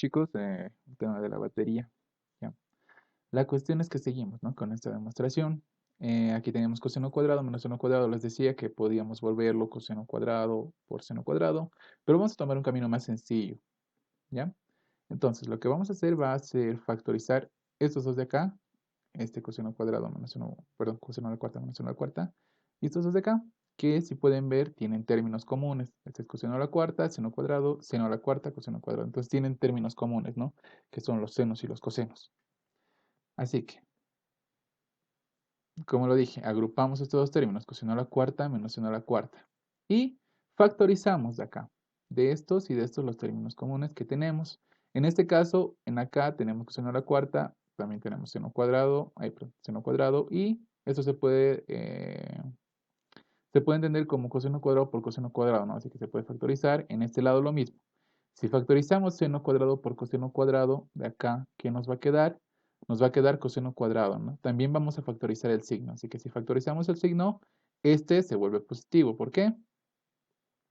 chicos, el tema de la batería. ¿Ya? La cuestión es que seguimos, ¿no? Con esta demostración. Aquí tenemos coseno cuadrado menos seno cuadrado. Les decía que podíamos volverlo coseno cuadrado por seno cuadrado, pero vamos a tomar un camino más sencillo, ¿ya? Entonces, lo que vamos a hacer va a ser factorizar estos dos de acá, este coseno cuadrado menos seno, perdón, coseno a la cuarta menos seno a la cuarta, y estos dos de acá, que si pueden ver, tienen términos comunes. Este es coseno a la cuarta, seno cuadrado, seno a la cuarta, coseno cuadrado. Entonces tienen términos comunes, ¿no? Que son los senos y los cosenos. Así que, como lo dije, agrupamos estos dos términos, coseno a la cuarta menos seno a la cuarta. Y factorizamos de acá, de estos y de estos los términos comunes que tenemos. En este caso, en acá tenemos coseno a la cuarta, también tenemos seno cuadrado, perdón, seno cuadrado, y esto se puede entender como coseno cuadrado por coseno cuadrado, ¿no? Así que se puede factorizar. En este lado lo mismo. Si factorizamos seno cuadrado por coseno cuadrado, de acá, ¿qué nos va a quedar? Nos va a quedar coseno cuadrado, ¿no? También vamos a factorizar el signo. Así que si factorizamos el signo, este se vuelve positivo. ¿Por qué?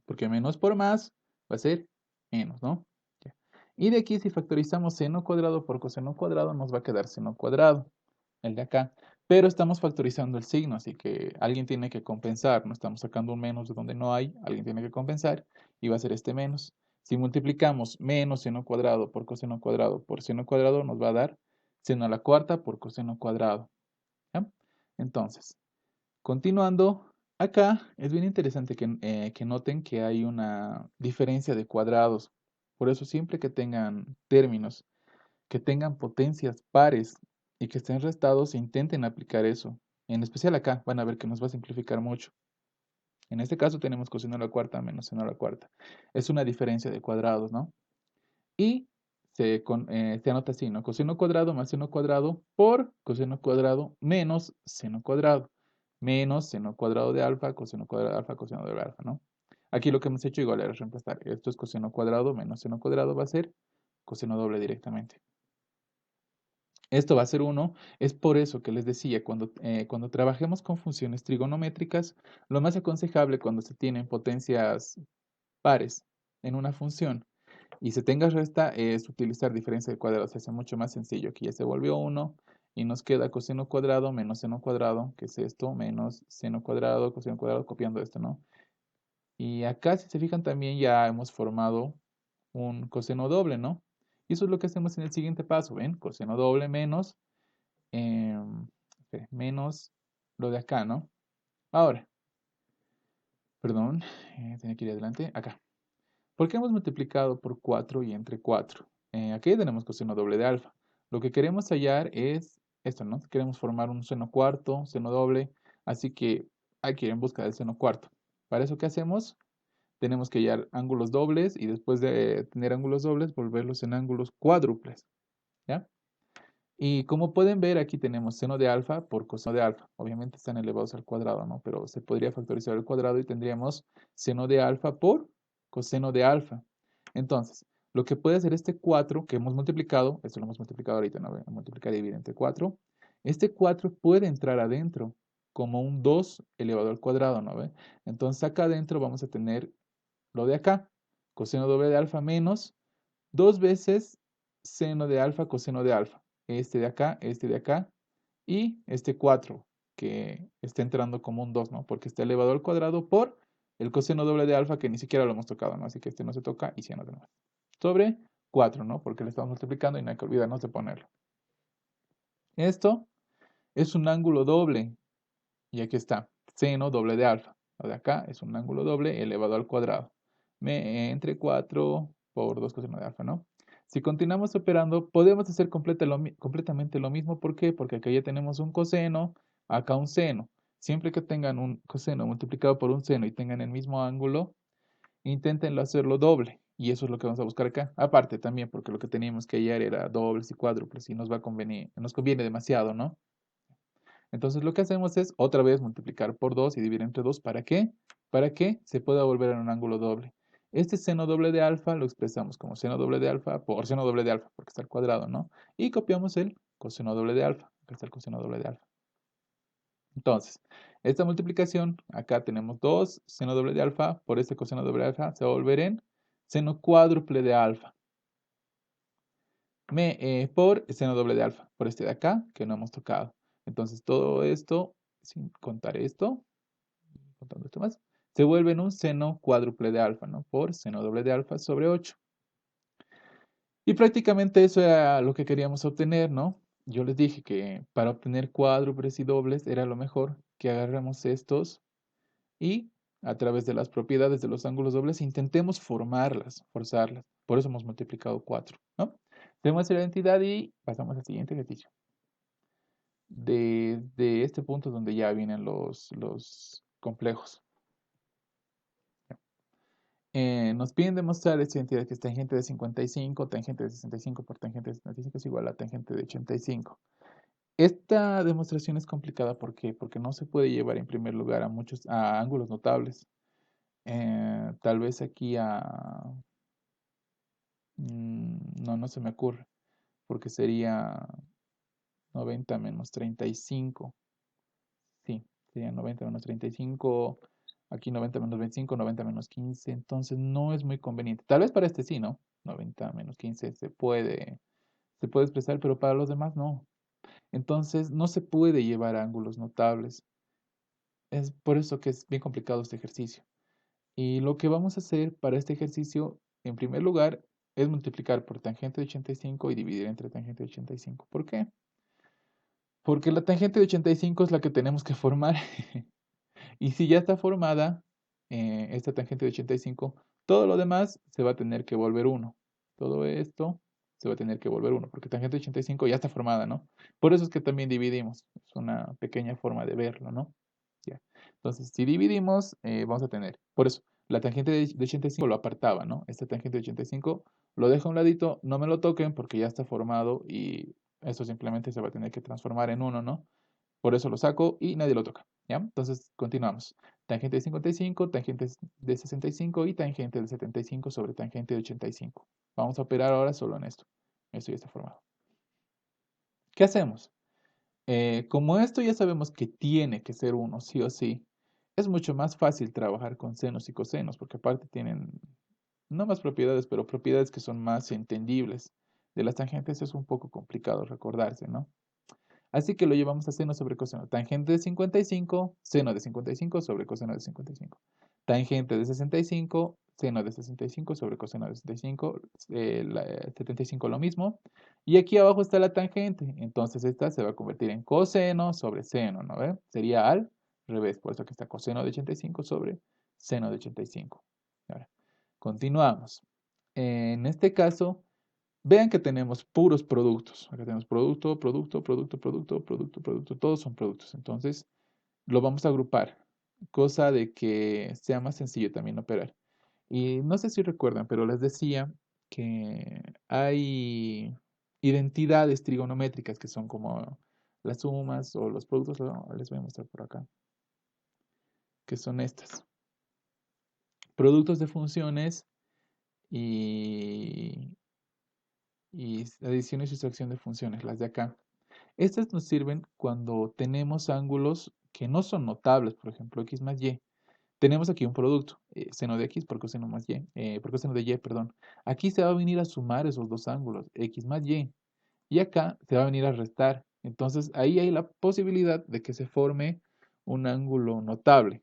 Porque menos por más va a ser menos, ¿no? Ya. Y de aquí, si factorizamos seno cuadrado por coseno cuadrado, nos va a quedar seno cuadrado, el de acá. Pero estamos factorizando el signo, así que alguien tiene que compensar. No estamos sacando un menos de donde no hay, alguien tiene que compensar y va a ser este menos. Si multiplicamos menos seno cuadrado por seno cuadrado, nos va a dar seno a la cuarta por coseno cuadrado. ¿Ya? Entonces, continuando, acá es bien interesante que noten que hay una diferencia de cuadrados. Por eso siempre que tengan términos, que tengan potencias pares y que estén restados, intenten aplicar eso. En especial acá, van a ver que nos va a simplificar mucho. En este caso tenemos coseno a la cuarta menos seno a la cuarta. Es una diferencia de cuadrados, ¿no? Y se anota así, ¿no? Coseno cuadrado más seno cuadrado por coseno cuadrado menos seno cuadrado. Menos seno cuadrado de alfa, coseno cuadrado de alfa, coseno de alfa, ¿no? Aquí lo que hemos hecho igual era reemplazar. Esto es coseno cuadrado menos seno cuadrado, va a ser coseno doble directamente. Esto va a ser 1. Es por eso que les decía, cuando trabajemos con funciones trigonométricas, lo más aconsejable cuando se tienen potencias pares en una función y se tenga resta es utilizar diferencia de cuadrados. Se hace mucho más sencillo. Aquí ya se volvió 1 y nos queda coseno cuadrado menos seno cuadrado, que es esto, menos seno cuadrado, coseno cuadrado, copiando esto, ¿no? Y acá, si se fijan, también ya hemos formado un coseno doble, ¿no? Y eso es lo que hacemos en el siguiente paso, ¿ven? Coseno doble menos lo de acá, ¿no? Ahora, perdón, tenía que ir adelante, acá. ¿Por qué hemos multiplicado por 4 y entre 4? Aquí tenemos coseno doble de alfa. Lo que queremos hallar es esto, ¿no? Queremos formar un seno cuarto, seno doble, así que hay que ir en busca del seno cuarto. ¿Para eso qué hacemos? Tenemos que hallar ángulos dobles y después de tener ángulos dobles, volverlos en ángulos cuádruples, ¿ya? Y como pueden ver, aquí tenemos seno de alfa por coseno de alfa. Obviamente están elevados al cuadrado, ¿no? Pero se podría factorizar el cuadrado y tendríamos seno de alfa por coseno de alfa. Entonces, lo que puede hacer este 4 que hemos multiplicado, esto lo hemos multiplicado ahorita, ¿no? Voy a multiplicar y dividir entre 4. Este 4 puede entrar adentro como un 2 elevado al cuadrado, ¿no ve? Entonces acá adentro vamos a tener lo de acá, coseno doble de alfa menos 2 veces seno de alfa coseno de alfa. Este de acá y este 4 que está entrando como un 2, ¿no? Porque está elevado al cuadrado por el coseno doble de alfa que ni siquiera lo hemos tocado, ¿no? Así que este no se toca y 100 no tenemos. Sobre 4, ¿no? Porque le estamos multiplicando y no hay que olvidarnos de ponerlo. Esto es un ángulo doble y aquí está, seno doble de alfa. Lo de acá es un ángulo doble elevado al cuadrado. Entre 4 por 2 coseno de alfa, ¿no? Si continuamos operando, podemos hacer completamente lo mismo. ¿Por qué? Porque acá ya tenemos un coseno, acá un seno. Siempre que tengan un coseno multiplicado por un seno y tengan el mismo ángulo, inténtenlo hacerlo doble. Y eso es lo que vamos a buscar acá. Aparte también, porque lo que teníamos que hallar era dobles y cuádruples y nos conviene demasiado, ¿no? Entonces lo que hacemos es otra vez multiplicar por 2 y dividir entre 2. ¿Para qué? Para que se pueda volver en un ángulo doble. Este seno doble de alfa lo expresamos como seno doble de alfa por seno doble de alfa, porque está al cuadrado, ¿no? Y copiamos el coseno doble de alfa, que está el coseno doble de alfa. Entonces, esta multiplicación, acá tenemos 2 seno doble de alfa por este coseno doble de alfa, se va a volver en seno cuádruple de alfa. por seno doble de alfa, por este de acá, que no hemos tocado. Entonces todo esto, sin contar esto, contando esto más, se vuelve en un seno cuádruple de alfa, ¿no? Por seno doble de alfa sobre 8. Y prácticamente eso era lo que queríamos obtener, ¿no? Yo les dije que para obtener cuádruples y dobles era lo mejor que agarremos estos y a través de las propiedades de los ángulos dobles intentemos formarlas, forzarlas. Por eso hemos multiplicado 4, ¿no? Tenemos la identidad y pasamos al siguiente ejercicio. De este punto donde ya vienen los complejos. Nos piden demostrar esta identidad que es tangente de 55, tangente de 65 por tangente de 75 es igual a tangente de 85. Esta demostración es complicada, ¿por qué? Porque no se puede llevar en primer lugar a ángulos notables. Tal vez aquí no se me ocurre, porque sería 90 menos 35. Sí, sería 90 menos 35, aquí 90 menos 25, 90 menos 15, entonces no es muy conveniente. Tal vez para este sí, ¿no? 90 menos 15 se puede expresar, pero para los demás no. Entonces no se puede llevar a ángulos notables. Es por eso que es bien complicado este ejercicio. Y lo que vamos a hacer para este ejercicio, en primer lugar, es multiplicar por tangente de 85 y dividir entre tangente de 85. ¿Por qué? Porque la tangente de 85 es la que tenemos que formar. Y si ya está formada esta tangente de 85, todo lo demás se va a tener que volver 1. Todo esto se va a tener que volver 1, porque tangente de 85 ya está formada, ¿no? Por eso es que también dividimos. Es una pequeña forma de verlo, ¿no? Ya. Entonces, si dividimos, vamos a tener, por eso, la tangente de 85 lo apartaba, ¿no? Esta tangente de 85 lo dejo a un ladito, no me lo toquen porque ya está formado y eso simplemente se va a tener que transformar en 1, ¿no? Por eso lo saco y nadie lo toca, ¿ya? Entonces, continuamos. Tangente de 55, tangente de 65 y tangente de 75 sobre tangente de 85. Vamos a operar ahora solo en esto. Esto ya está formado. ¿Qué hacemos? Como esto ya sabemos que tiene que ser 1, sí o sí, es mucho más fácil trabajar con senos y cosenos, porque aparte tienen, no más propiedades, pero propiedades que son más entendibles. De las tangentes es un poco complicado recordarse, ¿no? Así que lo llevamos a seno sobre coseno. Tangente de 55, seno de 55 sobre coseno de 55. Tangente de 65, seno de 65 sobre coseno de 65. 75 lo mismo. Y aquí abajo está la tangente. Entonces esta se va a convertir en coseno sobre seno, ¿no ve? Sería al revés. Por eso aquí está coseno de 85 sobre seno de 85. Ahora, continuamos. En este caso, vean que tenemos puros productos. Acá tenemos producto, producto, producto, producto, producto, producto. Todos son productos. Entonces, lo vamos a agrupar. Cosa de que sea más sencillo también operar. Y no sé si recuerdan, pero les decía que hay identidades trigonométricas que son como las sumas o los productos. Les voy a mostrar por acá. Que son estas. Productos de funciones y, y adición y sustracción de funciones, las de acá. Estas nos sirven cuando tenemos ángulos que no son notables, por ejemplo, x más y. Tenemos aquí un producto, seno de x por coseno más y, por coseno de y, perdón. Aquí se va a venir a sumar esos dos ángulos, x más y, y acá se va a venir a restar. Entonces ahí hay la posibilidad de que se forme un ángulo notable.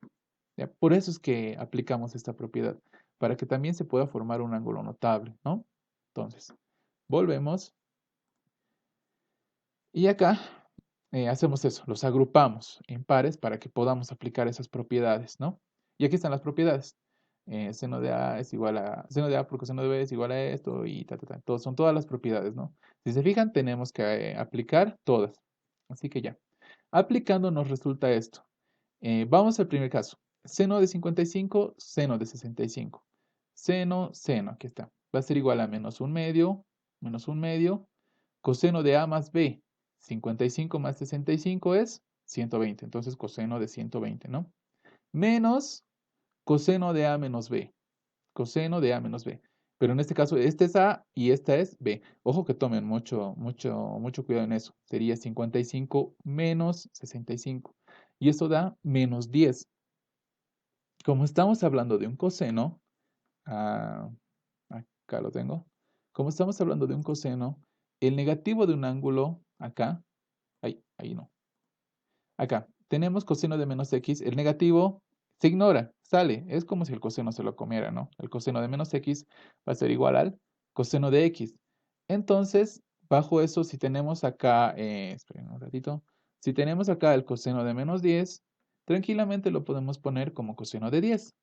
¿Ya? Por eso es que aplicamos esta propiedad, para que también se pueda formar un ángulo notable, ¿no? Entonces, volvemos. Y acá hacemos eso, los agrupamos en pares para que podamos aplicar esas propiedades, ¿no? Y aquí están las propiedades. Seno de A es igual a, seno de A por coseno de B es igual a esto y ta, ta, ta. Son todas las propiedades, ¿no? Si se fijan, tenemos que aplicar todas. Así que ya. Aplicando nos resulta esto. Vamos al primer caso. Seno de 55, seno de 65. Seno, aquí está. Va a ser igual a menos un medio, coseno de A más B. 55 más 65 es 120. Entonces, coseno de 120, ¿no? Menos coseno de A menos B. Coseno de A menos B. Pero en este caso, este es A y esta es B. Ojo que tomen mucho cuidado en eso. Sería 55 menos 65. Y esto da menos 10. Como estamos hablando de un coseno, ah, acá lo tengo. Como estamos hablando de un coseno, el negativo de un ángulo acá, ahí no, acá, tenemos coseno de menos x, el negativo se ignora, sale, es como si el coseno se lo comiera, ¿no? El coseno de menos x va a ser igual al coseno de x. Entonces, bajo eso, si tenemos acá, esperen un ratito, si tenemos acá el coseno de menos 10, tranquilamente lo podemos poner como coseno de 10.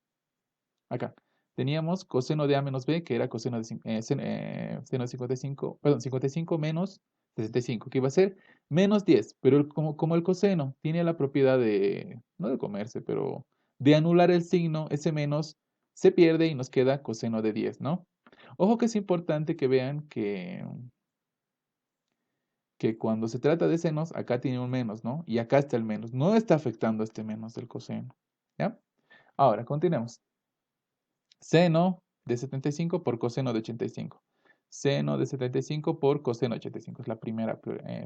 Acá. Teníamos coseno de A menos B, que era coseno de, seno de 55, perdón, 55 menos 65, que iba a ser menos 10. Pero como el coseno tiene la propiedad de, no de comerse, pero de anular el signo, ese menos se pierde y nos queda coseno de 10, ¿no? Ojo que es importante que vean que cuando se trata de senos, acá tiene un menos, ¿no? Y acá está el menos. No está afectando este menos del coseno, ¿ya? Ahora, continuemos. Seno de 75 por coseno de 85. Seno de 75 por coseno de 85. Es la primera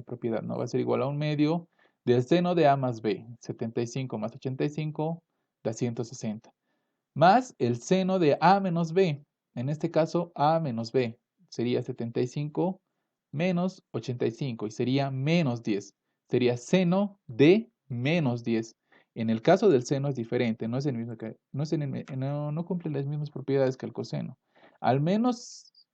propiedad, ¿no? Va a ser igual a un medio del seno de A más B. 75 más 85 da 160. Más el seno de A menos B. En este caso, A menos B. Sería 75 menos 85 y sería menos 10. Sería seno de menos 10. En el caso del seno es diferente, no es el mismo no, no cumple las mismas propiedades que el coseno. Al menos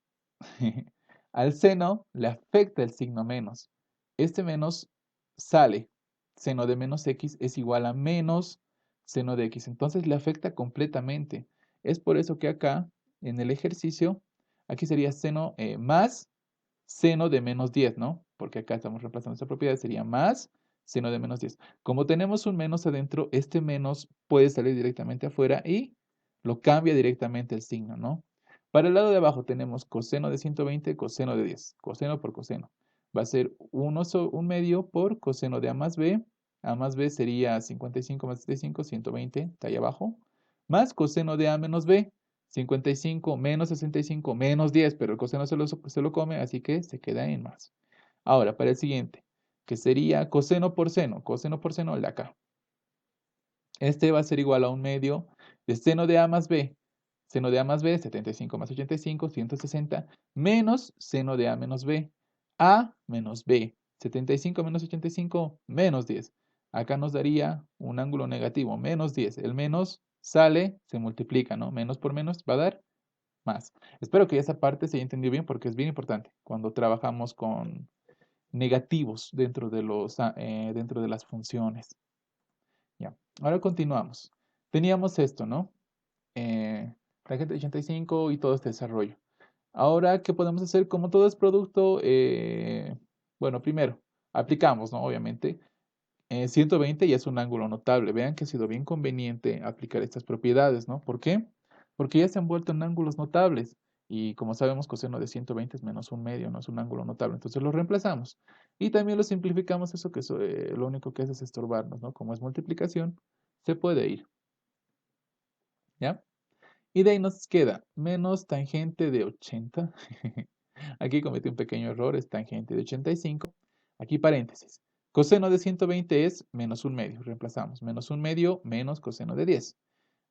al seno le afecta el signo menos. Este menos sale. Seno de menos x es igual a menos seno de x. Entonces le afecta completamente. Es por eso que acá, en el ejercicio, aquí sería seno más seno de menos 10, ¿no? Porque acá estamos reemplazando esta propiedad, sería más seno de menos 10. Como tenemos un menos adentro, este menos puede salir directamente afuera y lo cambia directamente el signo, ¿no? Para el lado de abajo tenemos coseno de 120, coseno de 10, coseno por coseno. Va a ser un medio por coseno de A más B. A más B sería 55 más 75, 120, está ahí abajo. Más coseno de A menos B, 55 menos 65 menos 10, pero el coseno se lo come, así que se queda en más. Ahora, para el siguiente, que sería coseno por seno, el de acá. Este va a ser igual a un medio de seno de A más B. Seno de A más B, 75 más 85, 160, menos seno de A menos B. A menos B, 75 menos 85, menos 10. Acá nos daría un ángulo negativo, menos 10. El menos sale, se multiplica, ¿no? Menos por menos va a dar más. Espero que esa parte se haya entendido bien porque es bien importante cuando trabajamos con negativos dentro de las funciones. Ya. Ahora continuamos. Teníamos esto, ¿no? Tangente de 85 y todo este desarrollo. Ahora, ¿qué podemos hacer? Como todo es producto, bueno, primero, aplicamos, ¿no? Obviamente. 120 ya es un ángulo notable. Vean que ha sido bien conveniente aplicar estas propiedades, ¿no? ¿Por qué? Porque ya se han vuelto en ángulos notables. Y como sabemos, coseno de 120 es menos un medio, no es un ángulo notable. Entonces lo reemplazamos. Y también lo simplificamos, eso que lo único que hace es estorbarnos, ¿no? Como es multiplicación, se puede ir, ¿ya? Y de ahí nos queda menos tangente de 80. Aquí cometí un pequeño error, es tangente de 85. Aquí paréntesis. Coseno de 120 es menos un medio. Reemplazamos menos un medio menos coseno de 10.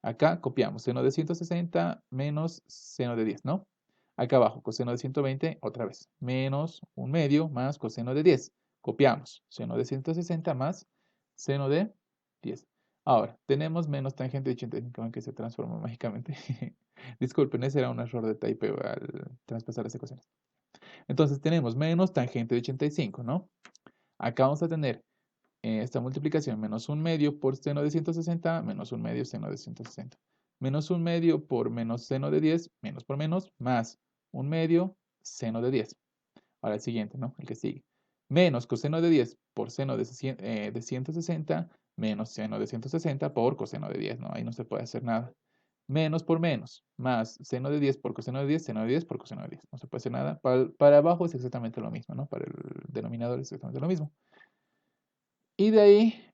Acá copiamos seno de 160 menos seno de 10, ¿no? Acá abajo, coseno de 120, otra vez. Menos un medio más coseno de 10. Copiamos. Seno de 160 más seno de 10. Ahora, tenemos menos tangente de 85 en que se transforma mágicamente. Disculpen, ese era un error de typeo al traspasar las ecuaciones. Entonces tenemos menos tangente de 85, ¿no? Acá vamos a tener esta multiplicación menos un medio por seno de 160 menos un medio seno de 160. Menos un medio por menos seno de 10, menos por menos, más un medio seno de 10. Ahora el siguiente, ¿no? El que sigue. Menos coseno de 10 por seno de 160 menos seno de 160 por coseno de 10, ¿no? Ahí no se puede hacer nada. Menos por menos, más seno de 10 por coseno de 10, seno de 10 por coseno de 10. No se puede hacer nada. Para abajo es exactamente lo mismo, ¿no? Para el denominador es exactamente lo mismo. Y de ahí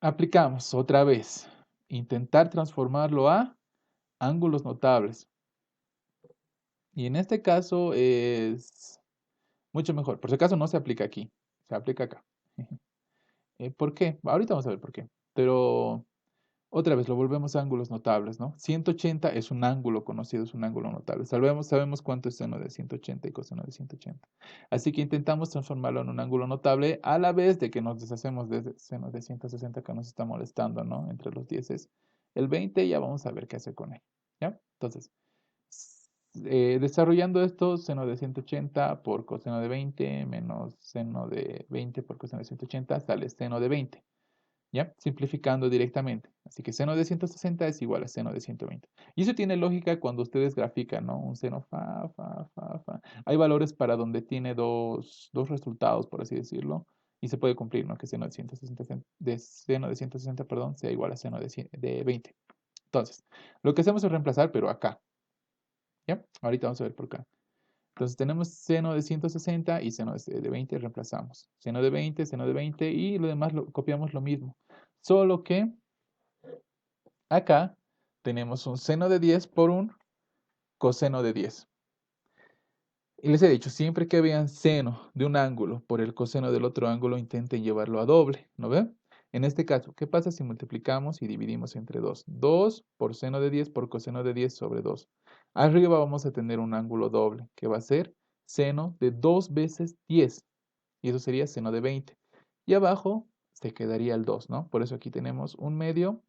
aplicamos otra vez. Intentar transformarlo a ángulos notables. Y en este caso es mucho mejor. Por si acaso no se aplica aquí, se aplica acá. ¿Por qué? Ahorita vamos a ver por qué. Pero Otra vez lo volvemos a ángulos notables, ¿no? 180 es un ángulo conocido, es un ángulo notable. Sabemos cuánto es seno de 180 y coseno de 180. Así que intentamos transformarlo en un ángulo notable a la vez de que nos deshacemos de seno de 160 que nos está molestando, ¿no? Entre los 10 el 20, ya vamos a ver qué hacer con él, ¿ya? Entonces, desarrollando esto, seno de 180 por coseno de 20 menos seno de 20 por coseno de 180 sale seno de 20. ¿Ya? Simplificando directamente. Así que seno de 160 es igual a seno de 120. Y eso tiene lógica cuando ustedes grafican, ¿no? Un seno fa, fa, fa, fa. Hay valores para donde tiene dos resultados, por así decirlo, y se puede cumplir, ¿no? Que seno de 160, seno de 160, perdón, sea igual a seno de 20. Entonces, lo que hacemos es reemplazar, pero acá, ¿ya? Ahorita vamos a ver por acá. Entonces tenemos seno de 160 y seno de 20, reemplazamos. Seno de 20 y lo demás lo copiamos lo mismo. Solo que acá tenemos un seno de 10 por un coseno de 10. Y les he dicho, siempre que vean seno de un ángulo por el coseno del otro ángulo, intenten llevarlo a doble, ¿no ven? En este caso, ¿qué pasa si multiplicamos y dividimos entre 2? 2 por seno de 10 por coseno de 10 sobre 2. Arriba vamos a tener un ángulo doble, que va a ser seno de 2 veces 10. Y eso sería seno de 20. Y abajo se quedaría el 2, ¿no? Por eso aquí tenemos un medio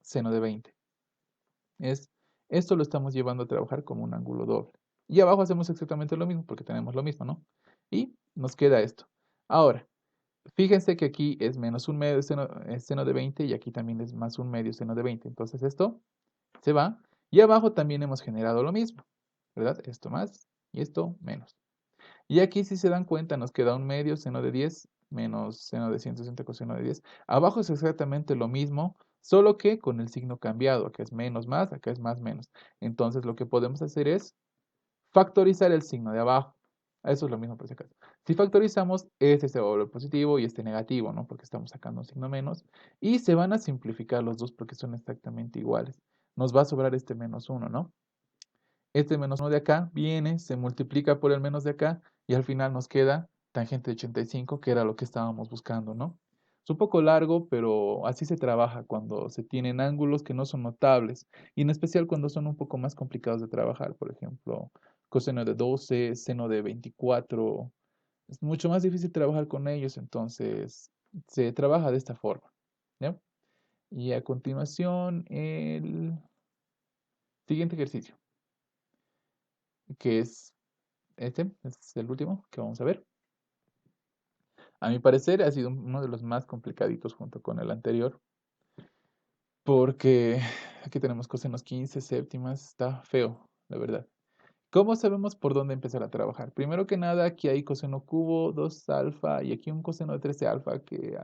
seno de 20. Esto lo estamos llevando a trabajar como un ángulo doble. Y abajo hacemos exactamente lo mismo porque tenemos lo mismo, ¿no? Y nos queda esto. Ahora, fíjense que aquí es menos un medio seno de 20 y aquí también es más un medio seno de 20. Entonces esto se va. Y abajo también hemos generado lo mismo, ¿verdad? Esto más y esto menos. Y aquí, si se dan cuenta, nos queda un medio seno de 10 menos seno de 160 coseno de 10. Abajo es exactamente lo mismo, solo que con el signo cambiado. Acá es menos más, acá es más menos. Entonces, lo que podemos hacer es factorizar el signo de abajo. Eso es lo mismo por si acaso. Si factorizamos, este se va a volver positivo y este negativo, ¿no? Porque estamos sacando un signo menos. Y se van a simplificar los dos porque son exactamente iguales. Nos va a sobrar este menos 1, ¿no? Este menos 1 de acá viene, se multiplica por el menos de acá y al final nos queda tangente de 85, que era lo que estábamos buscando, ¿no? Es un poco largo, pero así se trabaja cuando se tienen ángulos que no son notables y en especial cuando son un poco más complicados de trabajar. Por ejemplo, coseno de 12, seno de 24. Es mucho más difícil trabajar con ellos, entonces se trabaja de esta forma, ¿ya? Y a continuación, el siguiente ejercicio, que es este es el último que vamos a ver. A mi parecer ha sido uno de los más complicaditos junto con el anterior, porque aquí tenemos cosenos 15 séptimas, está feo, la verdad. ¿Cómo sabemos por dónde empezar a trabajar? Primero que nada, aquí hay coseno cubo, 2 alfa y aquí un coseno de 13 alfa que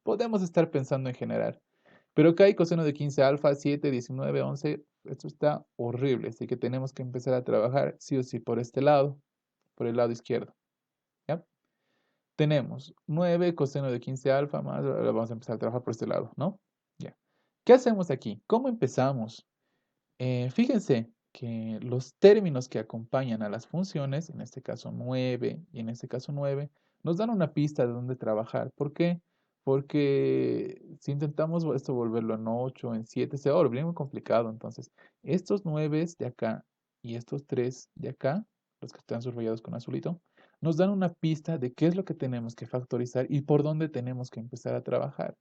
podemos estar pensando en generar. Pero acá hay coseno de 15 alfa, 7, 19, 11. Esto está horrible, así que tenemos que empezar a trabajar sí o sí por este lado, por el lado izquierdo. ¿Ya? Tenemos 9 coseno de 15 alfa más, ahora vamos a empezar a trabajar por este lado, ¿no? Ya. ¿Qué hacemos aquí? ¿Cómo empezamos? Fíjense que los términos que acompañan a las funciones, en este caso 9 y en este caso 9, nos dan una pista de dónde trabajar. ¿Por qué? Porque si intentamos esto volverlo en 8, en 7, se va a volver muy complicado. Entonces, estos 9 de acá y estos 3 de acá, los que están subrayados con azulito, nos dan una pista de qué es lo que tenemos que factorizar y por dónde tenemos que empezar a trabajar.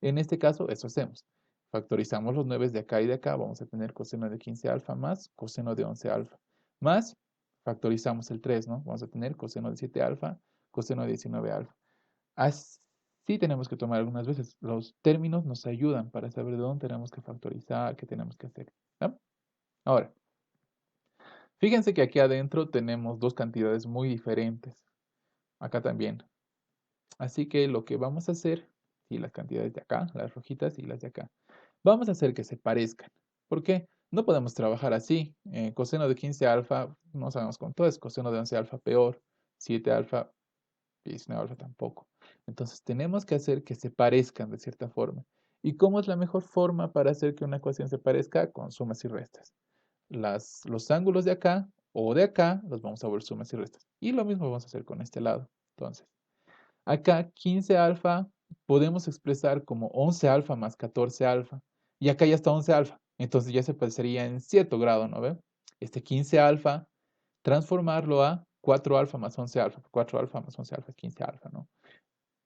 En este caso, eso hacemos. Factorizamos los 9 de acá y de acá, vamos a tener coseno de 15 alfa más coseno de 11 alfa. Más, factorizamos el 3, ¿no? Vamos a tener coseno de 7 alfa, coseno de 19 alfa. Así tenemos que tomar algunas veces. Los términos nos ayudan para saber de dónde tenemos que factorizar, qué tenemos que hacer. ¿No? Ahora, fíjense que aquí adentro tenemos dos cantidades muy diferentes. Acá también. Así que lo que vamos a hacer, y las cantidades de acá, las rojitas y las de acá, vamos a hacer que se parezcan. ¿Por qué? No podemos trabajar así. Coseno de 15 alfa, no sabemos cuánto es. Coseno de 11 alfa, peor. 7 alfa, 19 alfa tampoco. Entonces tenemos que hacer que se parezcan de cierta forma. ¿Y cómo es la mejor forma para hacer que una ecuación se parezca? Con sumas y restas. Los ángulos de acá o de acá los vamos a ver sumas y restas. Y lo mismo vamos a hacer con este lado. Entonces, acá 15 alfa podemos expresar como 11 alfa más 14 alfa. Y acá ya está 11 alfa. Entonces ya se parecería en cierto grado, ¿no ve? Este 15 alfa, transformarlo a 4 alfa más 11 alfa. 4 alfa más 11 alfa es 15 alfa, ¿no?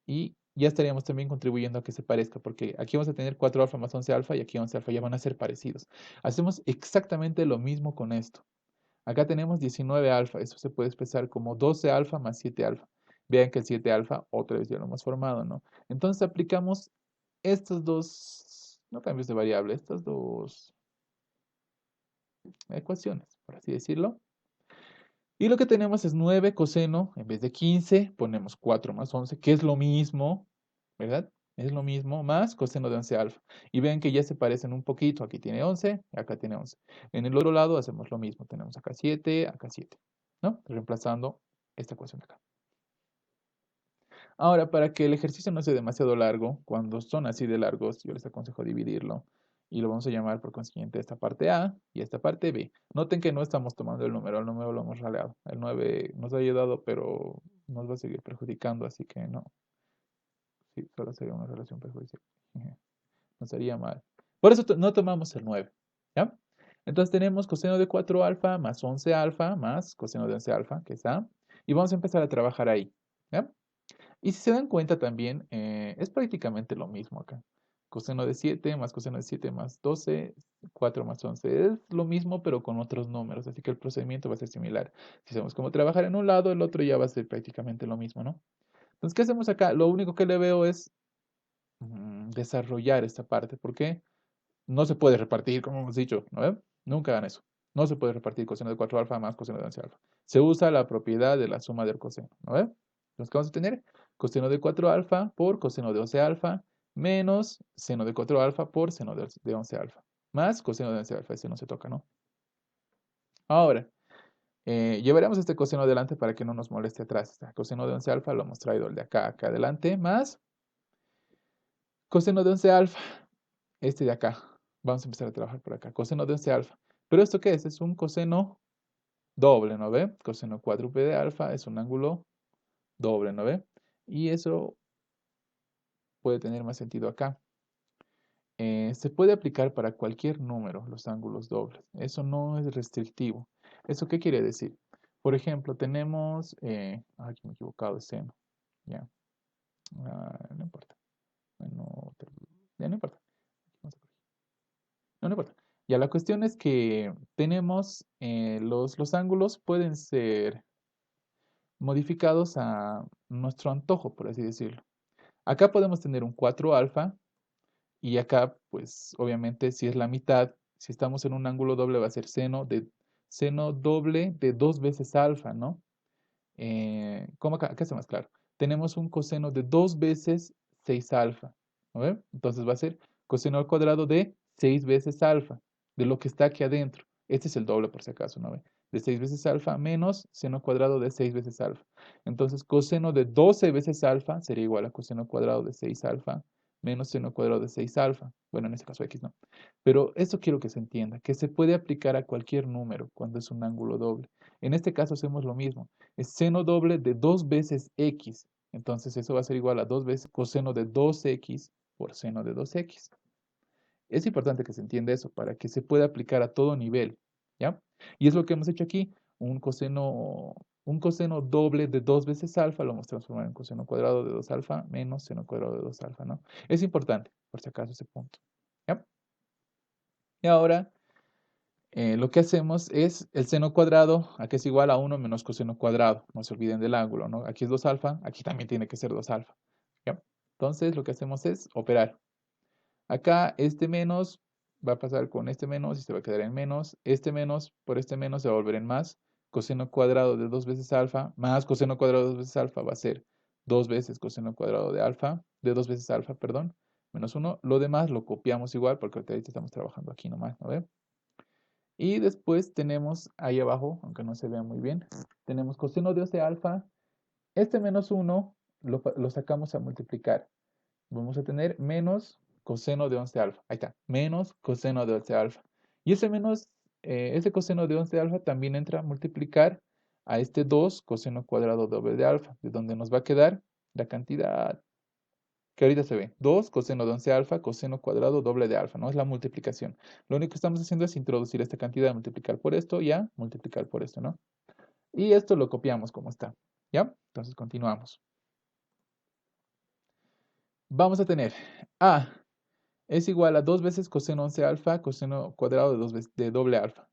Y ya estaríamos también contribuyendo a que se parezca, porque aquí vamos a tener 4 alfa más 11 alfa y aquí 11 alfa ya van a ser parecidos. Hacemos exactamente lo mismo con esto. Acá tenemos 19 alfa, eso se puede expresar como 12 alfa más 7 alfa. Vean que el 7 alfa otra vez ya lo hemos formado, ¿no? Entonces aplicamos estos dos, no cambios de variable, estas dos ecuaciones, por así decirlo. Y lo que tenemos es 9 coseno, en vez de 15, ponemos 4 más 11, que es lo mismo, ¿verdad? Es lo mismo, más coseno de 11 alfa. Y ven que ya se parecen un poquito. Aquí tiene 11, acá tiene 11. En el otro lado hacemos lo mismo. Tenemos acá 7, ¿no? Reemplazando esta ecuación de acá. Ahora, para que el ejercicio no sea demasiado largo, cuando son así de largos, yo les aconsejo dividirlo. Y lo vamos a llamar por consiguiente esta parte A y esta parte B. Noten que no estamos tomando el número lo hemos raleado. El 9 nos ha ayudado, pero nos va a seguir perjudicando, así que no. Sí, solo sería una relación perjudicial. No sería mal. Por eso no tomamos el 9, ¿ya? Entonces tenemos coseno de 4 alfa más 11 alfa más coseno de 11 alfa, que está. Y vamos a empezar a trabajar ahí, ¿ya? Y si se dan cuenta también, es prácticamente lo mismo acá. Coseno de 7 más coseno de 7 más 12, 4 más 11. Es lo mismo, pero con otros números, así que el procedimiento va a ser similar. Si sabemos cómo trabajar en un lado, el otro ya va a ser prácticamente lo mismo, ¿no? Entonces, ¿qué hacemos acá? Lo único que le veo es desarrollar esta parte, porque no se puede repartir, como hemos dicho, ¿no ve? Nunca hagan eso. No se puede repartir coseno de 4 alfa más coseno de 11 alfa. Se usa la propiedad de la suma del coseno, ¿no ve? Entonces, ¿qué vamos a tener? Coseno de 4 alfa por coseno de 11 alfa menos seno de 4 alfa por seno de 11 alfa. Más coseno de 11 alfa, ese no se toca, ¿no? Ahora, llevaremos este coseno adelante para que no nos moleste atrás. Este coseno de 11 alfa lo hemos traído el de acá adelante, más coseno de 11 alfa, este de acá. Vamos a empezar a trabajar por acá. Coseno de 11 alfa. ¿Pero esto qué es? Es un coseno doble, ¿no ve? Coseno cuádruple de alfa es un ángulo doble, ¿no ve? Y eso puede tener más sentido acá. Se puede aplicar para cualquier número los ángulos dobles. Eso no es restrictivo. ¿Eso qué quiere decir? Por ejemplo, tenemos... aquí me he equivocado, es seno. Ya. No importa. Bueno, ya no importa. Vamos a corregir. No, no importa. Ya, la cuestión es que tenemos los ángulos pueden ser modificados a nuestro antojo, por así decirlo. Acá podemos tener un 4 alfa y acá, pues obviamente, si es la mitad, si estamos en un ángulo doble, va a ser seno doble de 2 veces alfa, ¿no? ¿Cómo acá? Acá está más claro. Tenemos un coseno de 2 veces 6 alfa, ¿no ve? Entonces va a ser coseno al cuadrado de 6 veces alfa, de lo que está aquí adentro. Este es el doble por si acaso, ¿no ve? De 6 veces alfa menos seno cuadrado de 6 veces alfa. Entonces coseno de 12 veces alfa sería igual a coseno cuadrado de 6 alfa menos seno cuadrado de 6 alfa. Bueno, en este caso x no. Pero esto quiero que se entienda, que se puede aplicar a cualquier número cuando es un ángulo doble. En este caso hacemos lo mismo. Es seno doble de 2 veces x. Entonces eso va a ser igual a 2 veces coseno de 2x por seno de 2x. Es importante que se entienda eso para que se pueda aplicar a todo nivel, ¿ya? Y es lo que hemos hecho aquí. Un coseno doble de 2 veces alfa lo vamos a transformar en coseno cuadrado de 2 alfa menos seno cuadrado de 2 alfa, ¿no? Es importante, por si acaso, ese punto, ¿ya? Y ahora lo que hacemos es el seno cuadrado, aquí es igual a 1 menos coseno cuadrado. No se olviden del ángulo, ¿no? Aquí es 2 alfa, aquí también tiene que ser 2 alfa, ¿ya? Entonces lo que hacemos es operar. Acá este menos va a pasar con este menos y se va a quedar en menos. Este menos por este menos se va a volver en más. Coseno cuadrado de 2 veces alfa más coseno cuadrado de 2 veces alfa va a ser 2 veces coseno cuadrado de alfa, de 2 veces alfa, perdón, menos 1. Lo demás lo copiamos igual porque ahorita estamos trabajando aquí nomás, ¿no ve? Y después tenemos ahí abajo, aunque no se vea muy bien, tenemos coseno de 11 alfa. Este menos 1 lo sacamos a multiplicar. Vamos a tener menos coseno de 11 alfa. Ahí está, menos coseno de 11 alfa. Y ese coseno de 11 alfa también entra a multiplicar a este 2 coseno cuadrado doble de alfa, de donde nos va a quedar la cantidad. que ahorita se ve. 2 coseno de 11 alfa, coseno cuadrado doble de alfa, ¿no? Es la multiplicación. Lo único que estamos haciendo es introducir esta cantidad, multiplicar por esto y a multiplicar por esto, ¿no? Y esto lo copiamos como está, ¿ya? Entonces continuamos. Vamos a tener A es igual a 2 veces coseno 11 alfa, coseno cuadrado de, de doble alfa.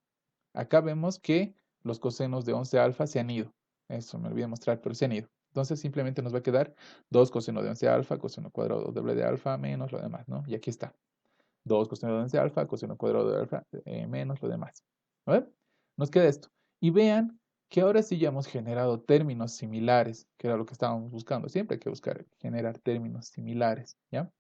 Acá vemos que los cosenos de 11 alfa se han ido. Eso me olvidé mostrar, pero se han ido. Entonces simplemente nos va a quedar 2 coseno de 11 alfa, coseno cuadrado doble de alfa, menos lo demás, ¿no? Y aquí está. 2 coseno de 11 alfa, coseno cuadrado de alfa, menos lo demás. A ver, nos queda esto. Y vean que ahora sí ya hemos generado términos similares, que era lo que estábamos buscando. Siempre hay que buscar generar términos similares, ¿ya?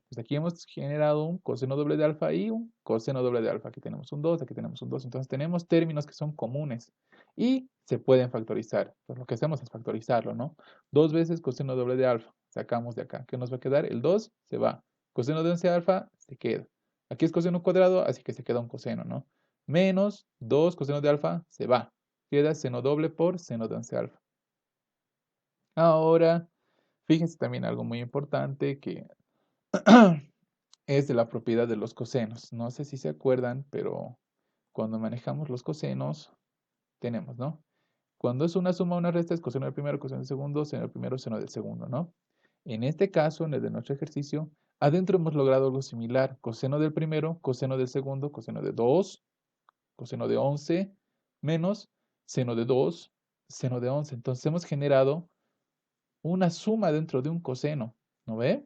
Pues aquí hemos generado un coseno doble de alfa y un coseno doble de alfa. Aquí tenemos un 2, aquí tenemos un 2. Entonces tenemos términos que son comunes y se pueden factorizar. Pues lo que hacemos es factorizarlo, ¿no? 2 veces coseno doble de alfa. Sacamos de acá. ¿Qué nos va a quedar? El 2 se va. Coseno de 11 alfa se queda. Aquí es coseno cuadrado, así que se queda un coseno, ¿no? Menos 2 coseno de alfa se va. Queda seno doble por seno de 11 alfa. Ahora, fíjense también algo muy importante que es de la propiedad de los cosenos. No sé si se acuerdan, pero cuando manejamos los cosenos, tenemos, ¿no? Cuando es una suma o una resta, es coseno del primero, coseno del segundo, seno del primero, seno del segundo, ¿no? En este caso, en el de nuestro ejercicio, adentro hemos logrado algo similar. Coseno del primero, coseno del segundo, coseno de 2, coseno de 11, menos seno de 2, seno de 11. Entonces hemos generado una suma dentro de un coseno, ¿no ve?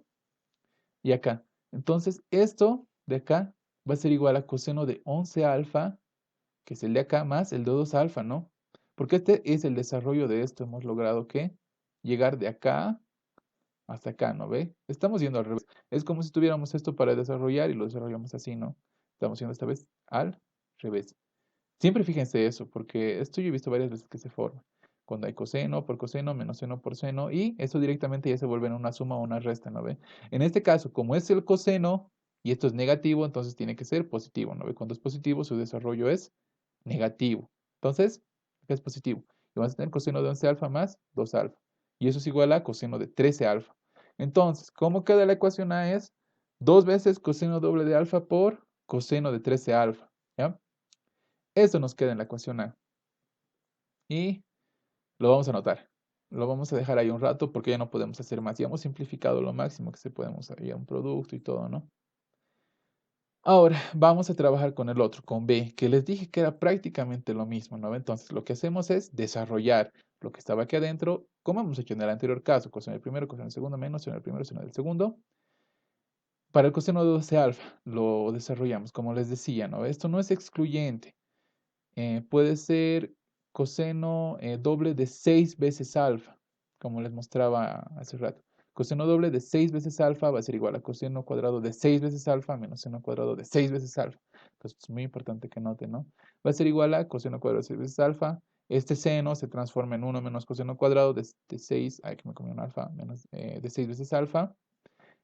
Y acá. Entonces, esto de acá va a ser igual a coseno de 11 alfa, que es el de acá, más el de 2 alfa, ¿no? Porque este es el desarrollo de esto. Hemos logrado que llegar de acá hasta acá, ¿no ve? Estamos yendo al revés. Es como si tuviéramos esto para desarrollar y lo desarrollamos así, ¿no? Estamos yendo esta vez al revés. Siempre fíjense eso, porque esto yo he visto varias veces que se forma. Cuando hay coseno por coseno, menos seno por seno, y eso directamente ya se vuelve en una suma o una resta, ¿no ve? En este caso, como es el coseno y esto es negativo, entonces tiene que ser positivo, ¿no ve? Cuando es positivo, su desarrollo es negativo. Entonces, acá es positivo. Y vamos a tener coseno de 11 alfa más 2 alfa. Y eso es igual a coseno de 13 alfa. Entonces, ¿cómo queda la ecuación A? Es 2 veces coseno doble de alfa por coseno de 13 alfa, ¿ya? Eso nos queda en la ecuación A. Y lo vamos a anotar. Lo vamos a dejar ahí un rato porque ya no podemos hacer más. Ya hemos simplificado lo máximo que se podemos hacer un producto y todo, ¿no? Ahora vamos a trabajar con el otro, con B, que les dije que era prácticamente lo mismo, ¿no? Entonces lo que hacemos es desarrollar lo que estaba aquí adentro, como hemos hecho en el anterior caso, coseno del primero, coseno del segundo, menos seno del primero, seno del segundo. Para el coseno de 12 alfa lo desarrollamos, como les decía, ¿no? Esto no es excluyente. Puede ser coseno doble de 6 veces alfa, como les mostraba hace rato. Coseno doble de 6 veces alfa va a ser igual a coseno cuadrado de 6 veces alfa menos seno cuadrado de 6 veces alfa. Entonces es muy importante que noten, ¿no? Va a ser igual a coseno cuadrado de 6 veces alfa. Este seno se transforma en 1 menos coseno cuadrado de 6, ay, que me comí un alfa, menos de 6 veces alfa.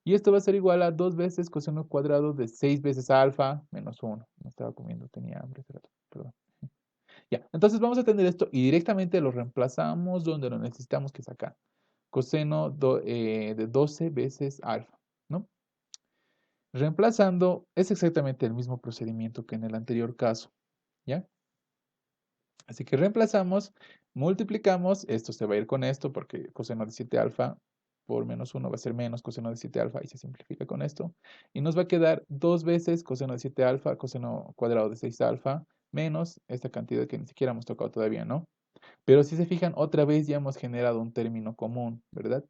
Y esto va a ser igual a 2 veces coseno cuadrado de 6 veces alfa menos 1. Me estaba comiendo, tenía hambre, perdón. Ya, entonces vamos a tener esto y directamente lo reemplazamos donde lo necesitamos que sacar. Coseno de 12 veces alfa, ¿no? Reemplazando es exactamente el mismo procedimiento que en el anterior caso, ¿ya? Así que reemplazamos, multiplicamos, esto se va a ir con esto porque coseno de 7 alfa por menos 1 va a ser menos coseno de 7 alfa y se simplifica con esto. Y nos va a quedar 2 veces coseno de 7 alfa, coseno cuadrado de 6 alfa, menos esta cantidad que ni siquiera hemos tocado todavía, ¿no? Pero si se fijan, otra vez ya hemos generado un término común, ¿verdad?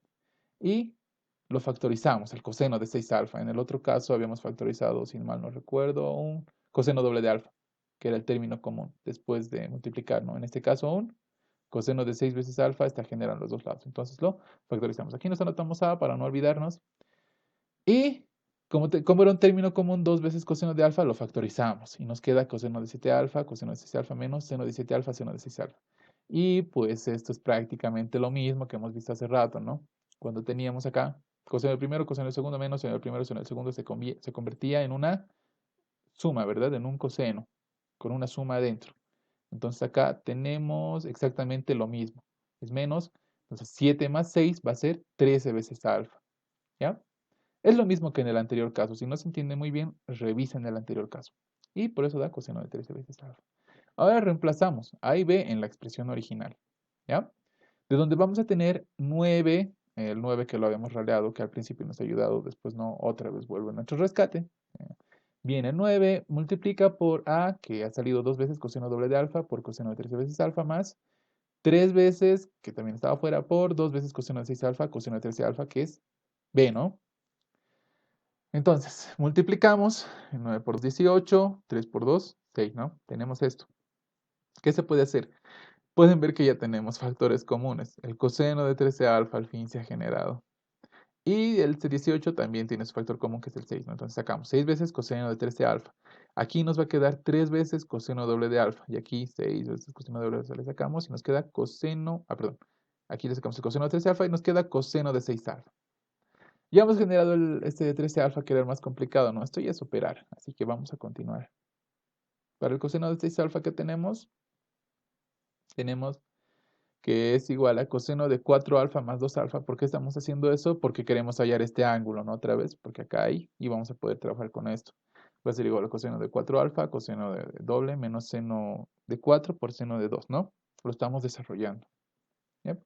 Y lo factorizamos, el coseno de 6 alfa. En el otro caso habíamos factorizado, si mal no recuerdo, un coseno doble de alfa, que era el término común después de multiplicar, ¿no? En este caso, un coseno de 6 veces alfa está generando los dos lados. Entonces lo factorizamos. Aquí nos anotamos A para no olvidarnos. Y como era un término común, 2 veces coseno de alfa, lo factorizamos. Y nos queda coseno de 7 alfa, coseno de 6 alfa menos seno de 7 alfa, seno de 6 alfa. Y pues esto es prácticamente lo mismo que hemos visto hace rato, ¿no? Cuando teníamos acá coseno del primero, coseno del segundo menos seno del primero, seno del segundo se convertía en una suma, ¿verdad? En un coseno, con una suma adentro. Entonces acá tenemos exactamente lo mismo. Es menos, entonces 7 más 6 va a ser 13 veces alfa, ¿ya? Es lo mismo que en el anterior caso. Si no se entiende muy bien, revisen el anterior caso. Y por eso da coseno de 13 veces alfa. Ahora reemplazamos A y B en la expresión original. ¿Ya? De donde vamos a tener 9, el 9 que lo habíamos raleado, que al principio nos ha ayudado, después no, otra vez vuelve a nuestro rescate. Viene 9, multiplica por A, que ha salido 2 veces coseno doble de alfa, por coseno de 13 veces alfa, más 3 veces, que también estaba fuera, por 2 veces coseno de 6 alfa, coseno de 13 alfa, que es B, ¿no? Entonces, multiplicamos 9 por 18, 3 por 2, 6, ¿no? Tenemos esto. ¿Qué se puede hacer? Pueden ver que ya tenemos factores comunes. El coseno de 13 alfa al fin se ha generado. Y el 18 también tiene su factor común, que es el 6, ¿no? Entonces sacamos 6 veces coseno de 13 alfa. Aquí nos va a quedar 3 veces coseno doble de alfa. Y aquí 6 veces coseno doble de alfa le sacamos y nos queda coseno, perdón. Aquí le sacamos el coseno de 13 alfa y nos queda coseno de 6 alfa. Ya hemos generado este de 13 alfa, que era el más complicado, ¿no? Esto ya es operar, así que vamos a continuar. Para el coseno de 6 alfa que tenemos que es igual a coseno de 4 alfa más 2 alfa. ¿Por qué estamos haciendo eso? Porque queremos hallar este ángulo, ¿no? Otra vez, porque acá hay, y vamos a poder trabajar con esto. Va a ser igual a coseno de 4 alfa, coseno de doble, menos seno de 4 por seno de 2, ¿no? Lo estamos desarrollando. ¿Yep?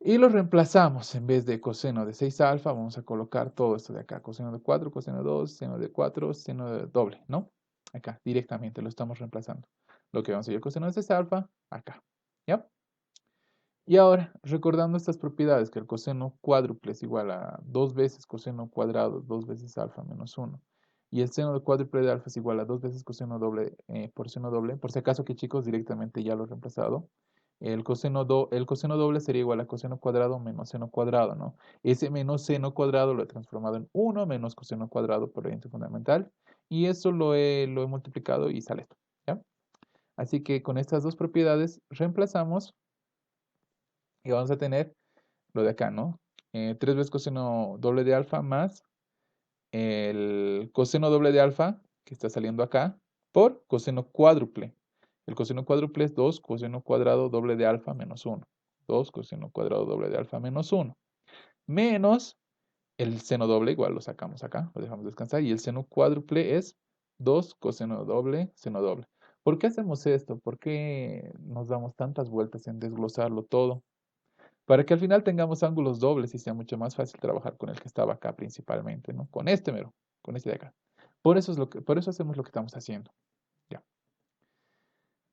Y lo reemplazamos. En vez de coseno de 6 alfa, vamos a colocar todo esto de acá. Coseno de 4, coseno de 2, seno de 4, seno de doble, ¿no? Acá, directamente lo estamos reemplazando. Lo que vamos a hacer coseno de 6 alfa, acá. ¿Ya? Y ahora, recordando estas propiedades, que el coseno cuádruple es igual a 2 veces coseno cuadrado, 2 veces alfa menos 1. Y el seno de cuádruple de alfa es igual a 2 veces coseno doble por seno doble. Por si acaso que chicos, directamente ya lo he reemplazado. El coseno doble sería igual a coseno cuadrado menos seno cuadrado, ¿no? Ese menos seno cuadrado lo he transformado en 1 menos coseno cuadrado por gradiente fundamental. Y eso lo he multiplicado y sale esto, ¿ya? Así que con estas dos propiedades reemplazamos y vamos a tener lo de acá, ¿no? 3 veces coseno doble de alfa más el coseno doble de alfa, que está saliendo acá, por coseno cuádruple. El coseno cuádruple es 2 coseno cuadrado doble de alfa menos 1. 2 coseno cuadrado doble de alfa menos 1. Menos el seno doble, igual lo sacamos acá, lo dejamos descansar. Y el seno cuádruple es 2 coseno doble, seno doble. ¿Por qué hacemos esto? ¿Por qué nos damos tantas vueltas en desglosarlo todo? Para que al final tengamos ángulos dobles y sea mucho más fácil trabajar con el que estaba acá principalmente, ¿no? Con este mero, con este de acá. Por eso hacemos lo que estamos haciendo. Ya.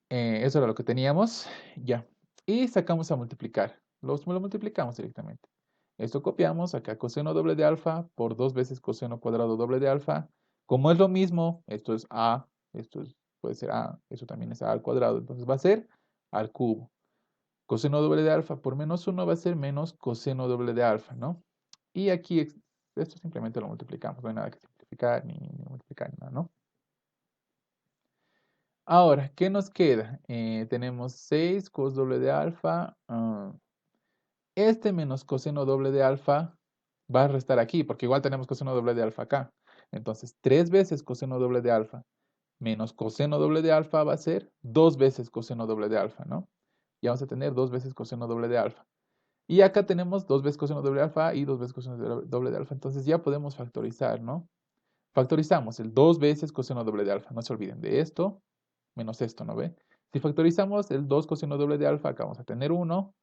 Eso era lo que teníamos. Ya. Y sacamos a multiplicar. Lo multiplicamos directamente. Esto copiamos, acá coseno doble de alfa por 2 veces coseno cuadrado doble de alfa. Como es lo mismo, esto es a, puede ser a, eso también es a al cuadrado, entonces va a ser al cubo. Coseno doble de alfa por menos 1 va a ser menos coseno doble de alfa, ¿no? Y aquí esto simplemente lo multiplicamos, no hay nada que simplificar ni multiplicar ni nada, ¿no? Ahora, ¿qué nos queda? Tenemos 6 cos doble de alfa. Este menos coseno doble de alfa va a restar aquí, porque igual tenemos coseno doble de alfa acá. Entonces, 3 veces coseno doble de alfa menos coseno doble de alfa va a ser 2 veces coseno doble de alfa, ¿no? Y vamos a tener 2 veces coseno doble de alfa. Y acá tenemos 2 veces coseno doble de alfa y 2 veces coseno doble de alfa. Entonces ya podemos factorizar, ¿no? Factorizamos el 2 veces coseno doble de alfa. No se olviden de esto menos esto, ¿no ve? Si factorizamos el 2 coseno doble de alfa, acá vamos a tener 1.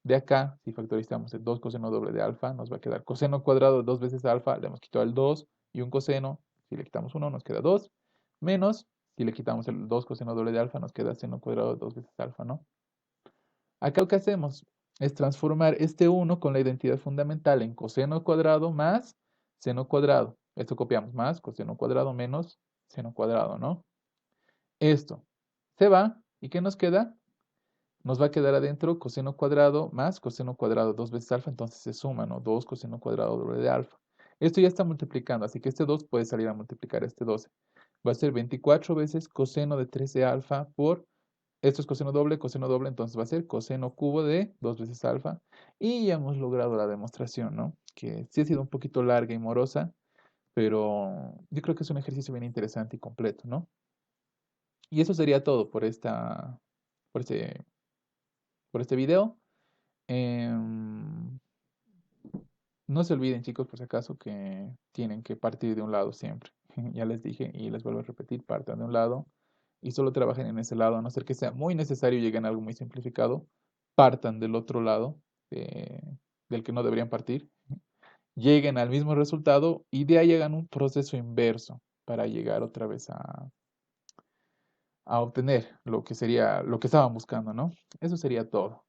De acá, si factorizamos el 2 coseno doble de alfa, nos va a quedar coseno cuadrado de 2 veces alfa. Le hemos quitado el 2 y un coseno. Si le quitamos 1, nos queda 2. Menos, si le quitamos el 2 coseno doble de alfa, nos queda seno cuadrado de 2 veces alfa, ¿no? Acá lo que hacemos es transformar este 1 con la identidad fundamental en coseno cuadrado más seno cuadrado. Esto copiamos más coseno cuadrado menos seno cuadrado, ¿no? Esto se va, ¿y qué nos queda? Nos va a quedar adentro coseno cuadrado más coseno cuadrado 2 veces alfa, entonces se suma, ¿no? 2 coseno cuadrado doble de alfa. Esto ya está multiplicando, así que este 2 puede salir a multiplicar este 12. Va a ser 24 veces coseno de 13 alfa por esto es coseno doble, entonces va a ser coseno cubo de 2 veces alfa. Y ya hemos logrado la demostración, ¿no? Que sí ha sido un poquito larga y morosa, pero yo creo que es un ejercicio bien interesante y completo, ¿no? Y eso sería todo por este video. Em, No se olviden, chicos, por si acaso, que tienen que partir de un lado siempre. Ya les dije y les vuelvo a repetir, partan de un lado y solo trabajen en ese lado, a no ser que sea muy necesario y lleguen a algo muy simplificado, partan del otro lado eh, del que no deberían partir, lleguen al mismo resultado y de ahí hagan un proceso inverso para llegar otra vez a obtener lo que sería lo que estaban buscando, ¿no? Eso sería todo.